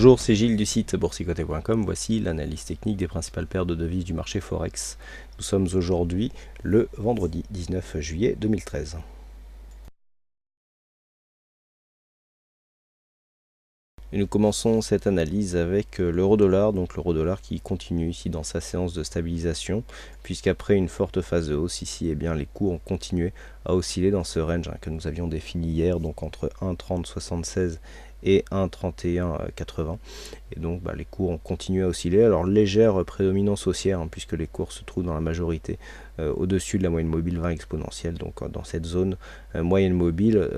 Bonjour, c'est Gilles du site boursicoté.com. Voici l'analyse technique des principales paires de devises du marché Forex. Nous sommes aujourd'hui le vendredi 19 juillet 2013. Et nous commençons cette analyse avec l'euro-dollar, donc l'euro-dollar qui continue ici dans sa séance de stabilisation, puisqu'après une forte phase de hausse ici, eh bien, les cours ont continué à osciller dans ce range que nous avions défini hier, donc entre 1,3076 et 1,3180. Et donc les cours ont continué à osciller. Alors légère prédominance haussière, puisque les cours se trouvent dans la majorité au-dessus de la moyenne mobile 20 exponentielle, donc dans cette zone moyenne mobile,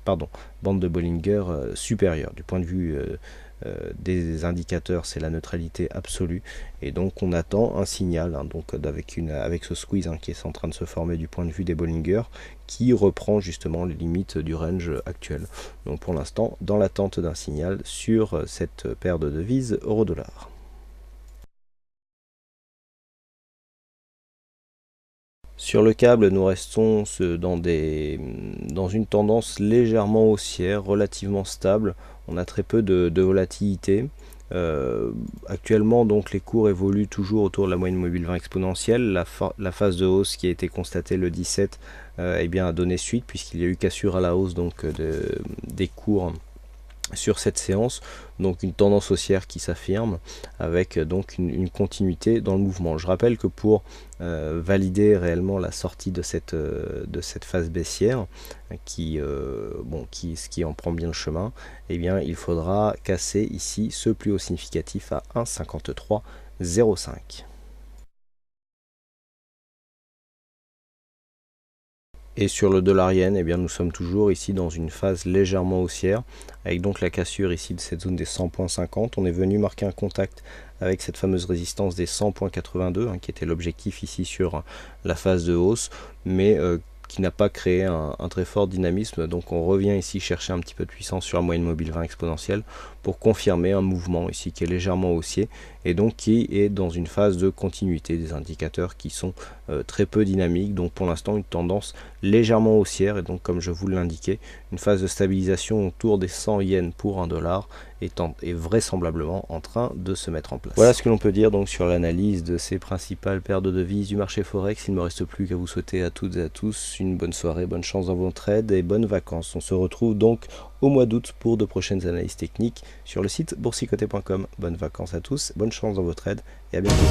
bande de Bollinger supérieure. Du point de vue des indicateurs, c'est la neutralité absolue, et donc on attend un signal avec ce squeeze qui est en train de se former du point de vue des Bollinger, qui reprend justement les limites du range actuel. Donc pour l'instant, dans l'attente d'un signal sur cette paire de devises euro-dollar. Sur le câble, nous restons dans une tendance légèrement haussière, relativement stable. On a très peu de volatilité. Actuellement, donc, les cours évoluent toujours autour de la moyenne mobile 20 exponentielle. La phase de hausse qui a été constatée le 17 a donné suite, puisqu'il y a eu cassure à la hausse des cours sur cette séance, donc une tendance haussière qui s'affirme avec donc une continuité dans le mouvement. Je rappelle que pour valider réellement la sortie de cette phase baissière qui en prend bien le chemin, eh bien il faudra casser ici ce plus haut significatif à 1,5305. Et sur le dollar yen, eh bien, nous sommes toujours ici dans une phase légèrement haussière, avec donc la cassure ici de cette zone des 100.50. On est venu marquer un contact avec cette fameuse résistance des 100.82, qui était l'objectif ici sur la phase de hausse, mais qui n'a pas créé un très fort dynamisme. Donc on revient ici chercher un petit peu de puissance sur la moyenne mobile 20 exponentielle pour confirmer un mouvement ici qui est légèrement haussier, et donc qui est dans une phase de continuité des indicateurs qui sont très peu dynamiques. Donc pour l'instant une tendance légèrement haussière, et donc comme je vous l'indiquais, une phase de stabilisation autour des 100 yens pour 1 dollar est vraisemblablement en train de se mettre en place. Voilà ce que l'on peut dire donc sur l'analyse de ces principales paires de devises du marché Forex. Il ne me reste plus qu'à vous souhaiter à toutes et à tous une bonne soirée, bonne chance dans vos trades et bonnes vacances. On se retrouve donc au mois d'août pour de prochaines analyses techniques sur le site boursicoté.com. Bonnes vacances à tous, bonne chance dans vos trades et à bientôt.